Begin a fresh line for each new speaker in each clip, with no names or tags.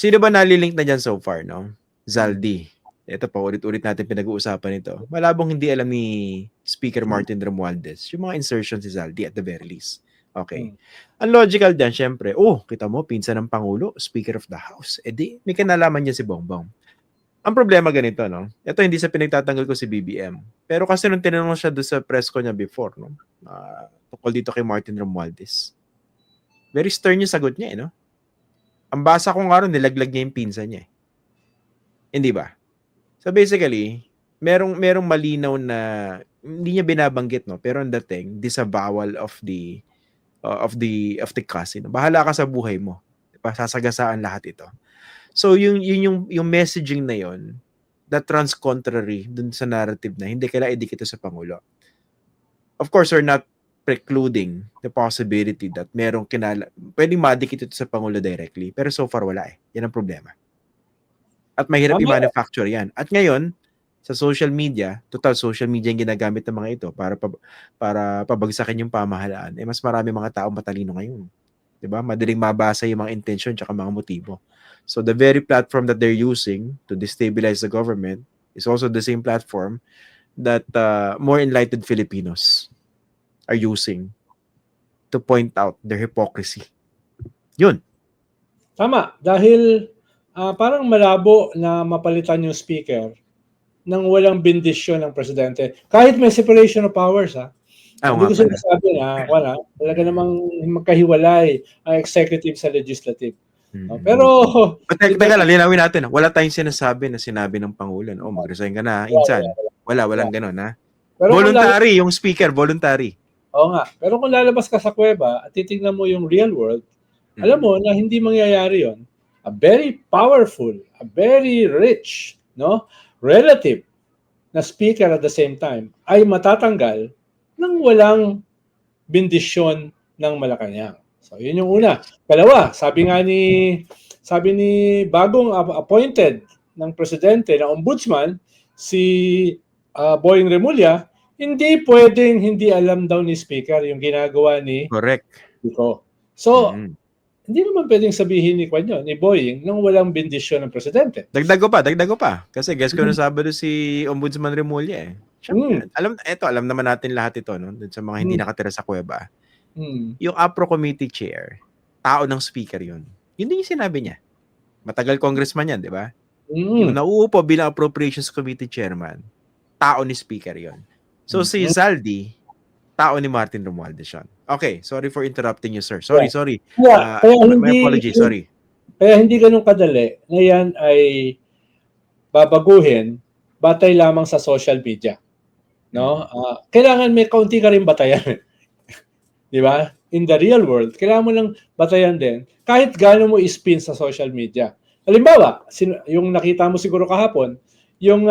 Sino ba nalilink na dyan so far, no? Zaldi. Ito pa, ulit-ulit natin pinag-uusapan ito. Malabong hindi alam ni Speaker Martin Romualdez yung mga insertions si Zaldi at the very least. Okay. Ang logical dyan, syempre, kita mo, pinsan ng Pangulo, Speaker of the House. Di, may kinalaman niya si Bongbong. Ang problema ganito, no? Ito hindi sa pinagtatanggol ko si BBM. Pero kasi nung tinanong siya doon sa press ko niya before, no? Tungkol dito kay Martin Romualdez. Very stern yung sagot niya, no? Ang basa ko nga rin, nilaglag niya yung pinsan niya. Hindi ba? So basically, merong malinaw na hindi niya binabanggit, no? Pero ang dating, disavowal of the cousin. Bahala ka sa buhay mo. Diba? Sasagasaan lahat ito. So yung messaging na yon that runs contrary dun sa narrative na hindi kailangan idikit ito sa Pangulo. Of course, we're not precluding the possibility that merong pwedeng madikit ito sa Pangulo directly, pero so far wala eh. Yan ang problema. At mahirap i-manufacture yan. At ngayon, sa social media, total social media yung ginagamit ng mga ito para pabagsakin yung pamahalaan. Mas marami mga tao matalino ngayon. Diba? Madaling mabasa yung mga intention at mga motibo. So the very platform that they're using to destabilize the government is also the same platform that more enlightened Filipinos are using to point out their hypocrisy. Yun.
Tama. Dahil parang malabo na mapalitan yung speaker nang walang bendisyon ng presidente. Kahit may separation of powers, hindi ko sinasabi na talaga namang magkahiwalay ang executive sa legislative. Pero
teka lang, linawin natin. Wala tayong sinasabi ng Pangulo. Mag-resign ka na, insan. Walang ganun, ha? Pero voluntary, yung speaker, voluntary.
Oo nga. Pero kung lalabas ka sa kuweba at titignan mo yung real world, alam mo na hindi mangyayari yon. A very powerful, a very rich, relative na speaker at the same time ay matatanggal nang walang bendisyon ng Malacanang. So, yun yung una. Palawa, sabi ni bagong appointed ng presidente, ng ombudsman, si Boying Remulla, hindi pwedeng hindi alam daw ni speaker yung ginagawa ni Kiko. So, hindi naman pwedeng sabihin ni Boying nang walang bendisyon ng presidente.
Dagdag ko pa. Kasi guess ko na Sabado si Ombudsman Remulla eh. Alam naman natin lahat ito, no? Dun sa mga hindi nakatira sa kuweba. Yung APRO committee chair, tao ng speaker yun. Yun din yung sinabi niya. Matagal congressman yan, di ba? Yung nauupo bilang appropriations committee chairman, tao ni speaker yun. So si Zaldi, tao ni Martin Romualdez yun. Okay, sorry for interrupting you, sir. Sorry. My apologies, sorry.
Kaya hindi ganun kadali na yan ay babaguhin batay lamang sa social media. No? Kailangan may kaunti ka rin batayan. Di ba? In the real world, kailangan mo lang batayan din kahit gaano mo i-spin sa social media. Halimbawa, yung nakita mo siguro kahapon, yung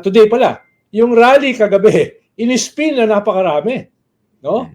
today pala, yung rally kagabi, in-spin na napakarami. No?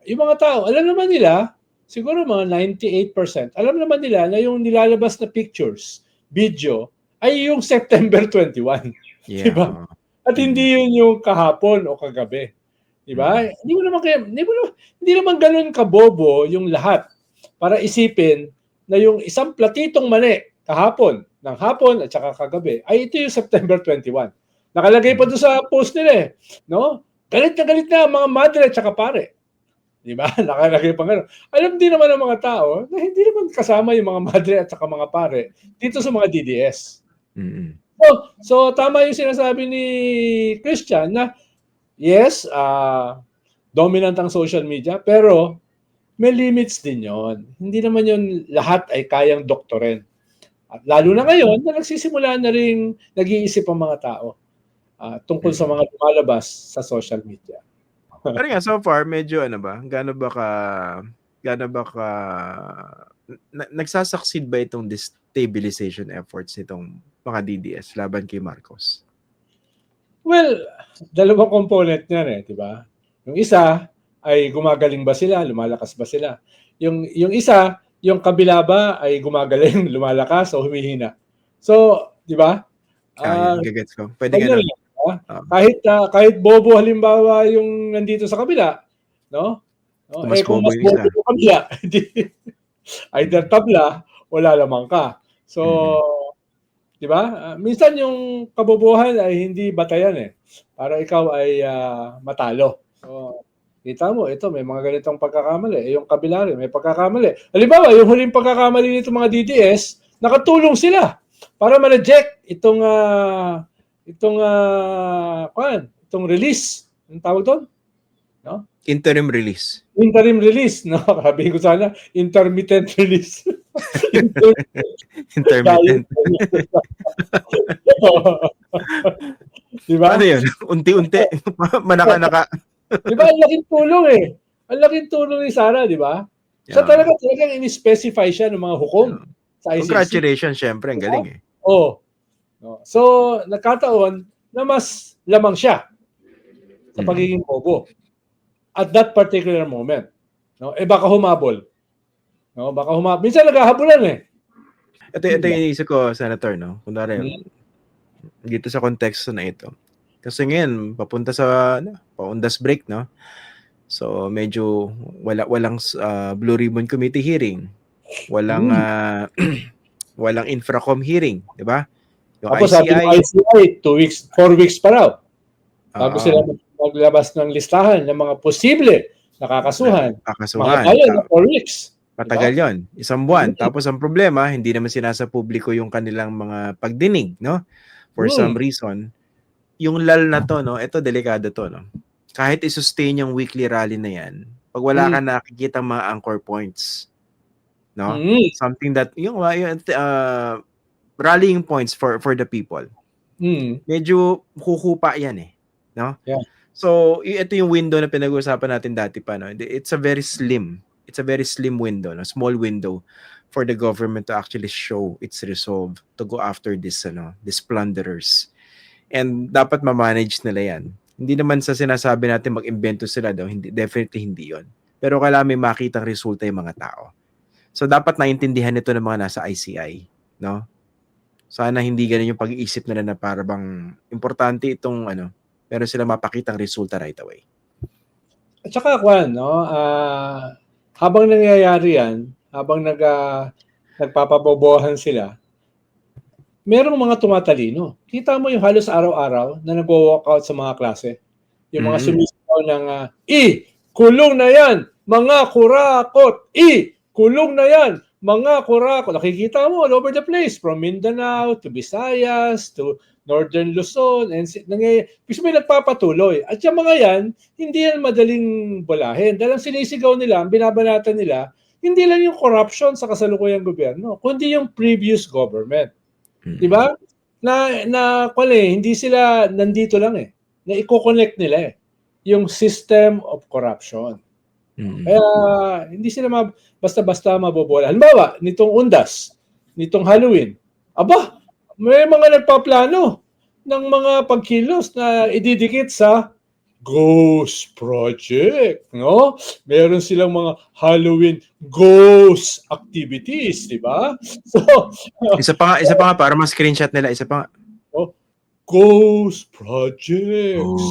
Yung mga tao, alam naman nila, siguro mga 98%, alam naman nila na yung nilalabas na pictures, video, ay yung September 21.
Yeah.
Diba? At hindi yun yung kahapon o kagabi. Diba? Hindi naman ganun kabobo yung lahat para isipin na yung isang platitong mani kahapon, ng hapon at saka kagabi, ay ito yung September 21. Nakalagay pa doon sa post nila eh. No? Galit na mga madre at saka pare. Diba? Nakalagay pa gano'n. Alam din naman ng mga tao na hindi naman kasama yung mga madre at saka mga pare dito sa mga DDS. So tama yung sinasabi ni Christian na yes, dominant ang social media, pero may limits din yon. Hindi naman yun lahat ay kayang doktorin. At lalo na ngayon na nagsisimula na rin nag-iisip ang mga tao tungkol sa mga lumalabas sa social media.
Pero nga, so far, medyo gaano ba ka nagsasucceed ba itong destabilization efforts nitong mga DDS laban kay Marcos?
Well, dalawang component niyan eh, di ba? Yung isa ay gumagaling ba sila, lumalakas ba sila? Yung isa, yung kabila ba ay gumagaling, lumalakas o humihina? So, di ba?
Gagets ko. Pwede ganun.
Kahit bobo halimbawa yung nandito sa kabila, no?
Mas
kung
bobo
mas
yung isa.
bobo yung kabila, either tabla wala lamang ka. So, di ba? Minsan yung kabobohan ay hindi batayan eh. Para ikaw ay matalo. So, kita mo, ito may mga ganitong pagkakamali. Yung kabila rin, may pagkakamali. Halimbawa, yung huling pagkakamali nito mga DDS, nakatulong sila para ma-reject itong release. Anong tawag doon? No?
Interim release.
Interim release, no? Sabi ko sana, intermittent release.
Intermittent.
Diba?
Ano yun? Unti-unti. Manaka-naka.
Diba? Ang laking tulong eh. Ang laking tulong ni Sara, di ba? So talagang in-specify siya ng mga hukom sa ICC.
Congratulations, syempre. Ang galing eh.
Oh. No. So, nagkataon na mas lamang siya sa pagiging bobo at that particular moment. No? Baka humabol. No? Baka humabol. Minsan naghahabulan eh.
Ito yung iniisip ko, Senator, no? Kunwari, dito sa konteksto na ito. Kasi ngayon, papunta sa paundas break, no? So, medyo walang Blue Ribbon Committee hearing. Walang walang Infracom hearing, di ba? Yung
tapos
ICI,
sabi ng ICI, 4 weeks pa raw. Bago sila maglabas ng listahan ng mga posible nakakasuhan. Mahal na 4 weeks.
Matagal yon, isang buwan. Tapos ang problema, hindi naman sinasapubliko yung kanilang mga pagdinig, no? For some reason, yung lal na to, no? Ito, delikado to, no? Kahit i-sustain yung weekly rally na yan, pag wala ka nakikita mga anchor points, no? Something that, yung rallying points for the people. Medyo kukupa yan eh, no?
Yeah.
So, ito yung window na pinag-uusapan natin dati pa, no? It's a very slim window, no? Small window for the government to actually show its resolve to go after these plunderers. And dapat ma-manage nila yan. Hindi naman sa sinasabi natin mag-imbento sila daw, definitely hindi yon. Pero kailangan may makitang resulta yung mga tao. So dapat naintindihan nito ng mga nasa ICI, no? Sana hindi ganun yung pag-iisip nila na para bang importante itong meron silang mapakitang resulta right away.
At saka no, habang nangyayari yan, habang nagpapabobohan sila, merong mga tumatalino. Kita mo yung halos araw-araw na nagwo-walkout sa mga klase. Yung mga sumisigaw ng kulong na yan, mga kurakot! Kulong na yan, mga kurakot! Nakikita mo all over the place, from Mindanao to Visayas to Northern Luzon. And kasi may nagpapatuloy. At yung mga yan, hindi yan madaling bolahin. Dahil ang sinisigaw nila, ang binabanatan nila, hindi lang yung corruption sa kasalukuyang gobyerno, kundi yung previous government. Diba? Hindi sila nandito lang eh. Na i-connect nila eh. Yung system of corruption. Kaya hindi sila basta-basta mabobola. Halimbawa, nitong Undas, nitong Halloween, may mga nagpaplano ng mga pagkilos na ididikit sa Ghost Project, no? Meron silang mga Halloween ghost activities, di ba? So,
isa pa nga para ma-screenshot nila, isa pa nga.
Ghost projects.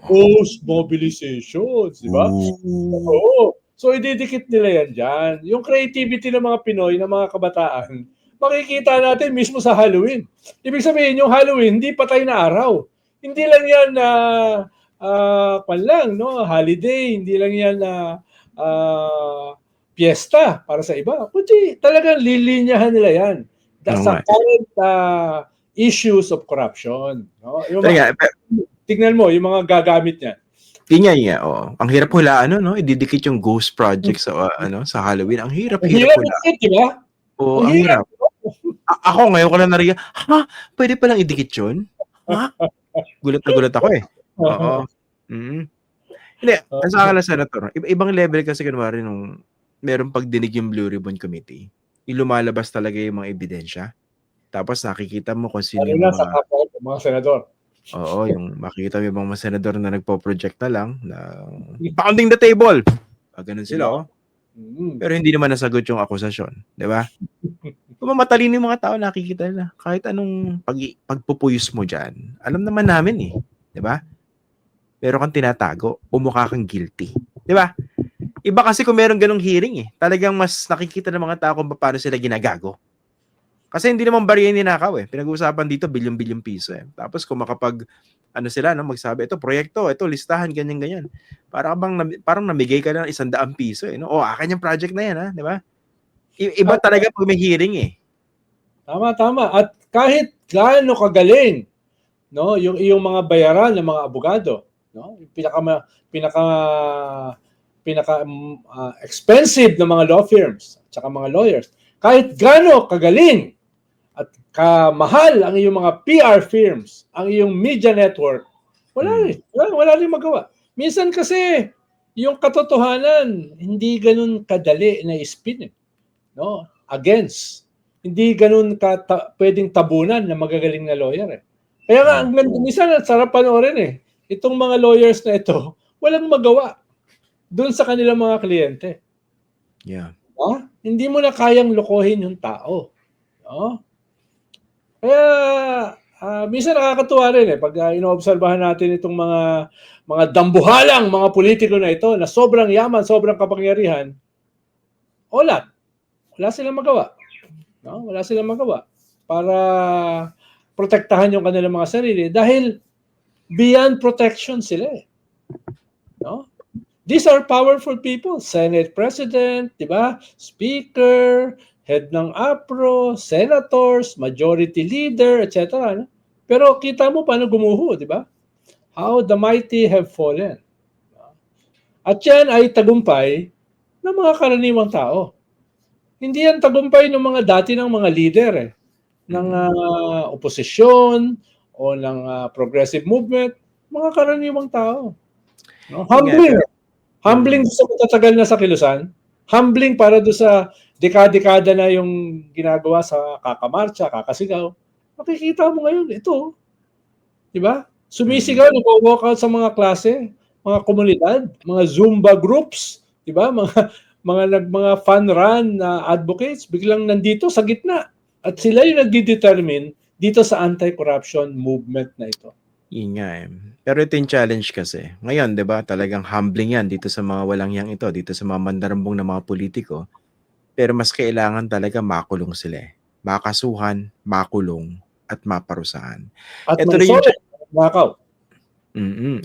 Ghost mobilizations, di ba? So ididikit nila yan dyan. Yung creativity ng mga Pinoy, ng mga kabataan, makikita natin mismo sa Halloween. Ibig sabihin, yung Halloween, hindi patay na araw. Hindi lang yan na holiday, hindi lang yan na piyesta para sa iba. Kundi talagang lilinyahan nila yan. Sa current issues of corruption. No? Tingnan mo, yung mga gagamit niya.
Oo. Ang hirap hulaan, no? Ididikit yung ghost project sa Halloween. Ang hirap hulaan.
Diba?
Oo, ang hirap. Ako ngayon ko lang nariyan, pwede palang idikit yun? Gulat na gulat ako eh. Oo. Hindi, sa akin na Senator, ibang level kasi kunwari nung merong pagdinig yung Blue Ribbon Committee, lumalabas talaga yung mga ebidensya. Tapos nakikita mo kung sino yung
mga senador.
Oo, yung makikita mo yung mga senador na nagpo-project na lang, na pounding the table. Ganun sila, Pero hindi naman nasagot yung akusasyon. Di ba? Kung matalino yung mga tao, nakikita nila. Kahit anong pagpupuyos mo dyan, alam naman namin eh. Di ba? Pero kang tinatago, umukha kang guilty. Di ba? Iba kasi kung meron ganong hearing eh. Talagang mas nakikita ng mga tao kung paano sila ginagago. Kasi hindi naman bariya ninakaw eh. Pinag-uusapan dito bilyon-bilyong piso eh. Tapos kung makapag ano sila no, magsabi ito proyekto, ito listahan ganyan-ganyan. Parang namigay ka ng 100 piso eh no. Oh, akin yung project na yan ha, di ba? Iba talaga pag may hearing eh.
Tama. At kahit gaano kagaling, no, yung iyong mga bayaran ng mga abogado, no, yung pinaka expensive na mga law firms at saka mga lawyers, kahit gaano kagaling at kamahal ang iyong mga PR firms, ang iyong media network, wala rin magawa. Minsan kasi yung katotohanan hindi ganun kadali na spin eh, no, against. Hindi ganun pwedeng tabunan na magagaling na lawyer eh. Kaya nga, minsan ang sarap panoorin eh. Itong mga lawyers na ito, walang magawa doon sa kanilang mga kliyente.
Yeah.
Hindi mo na kayang lokohin yung tao. No? Kaya, minsan nakakatuwa rin eh, pag inoobserbahan natin itong mga dambuhalang mga politiko na ito na sobrang yaman, sobrang kapangyarihan, wala silang magawa. No? Wala silang magawa para protektahan yung kanilang mga sarili dahil beyond protection sila eh. No? These are powerful people. Senate President, di ba? Speaker, head ng APRO, senators, majority leader, etc. No? Pero kita mo paano gumuho, di ba? How the mighty have fallen. At yan ay tagumpay ng mga karaniwang tao. Hindi yan tagumpay ng mga dati ng mga leader eh, ng oposisyon o ng progressive movement, mga karaniwang tao. No? Humbling sa matatagal na sa kilusan, humbling para do sa dekada-dekada na yung ginagawa sa kakamarcha, kakasigaw. Makikita mo ngayon, ito. Di ba? Sumisigaw, nag-walk out sa mga klase, mga komunidad, mga Zumba groups, di ba? Mga fun run na advocates, biglang nandito sa gitna. At sila yung nagdi-determine dito sa anti-corruption movement na ito.
Yun nga eh. Pero ito yung challenge kasi. Ngayon, di ba, talagang humbling yan dito sa mga walang yang ito, dito sa mga mandarambong na mga politiko. Pero mas kailangan talaga makulong sila eh. Makasuhan, makulong, at maparusahan.
At
ito rin yung
nakaw.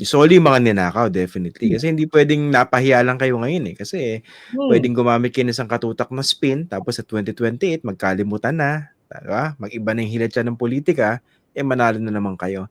Isoli mga ninakaw, definitely. Kasi hindi pwedeng napahiya lang kayo ngayon eh. Kasi pwedeng gumamit kayo ng isang katutak na spin, tapos sa 2028, magkalimutan na. Diba? Mag-iba na yung hilat siya ng politika, manalo na naman kayo.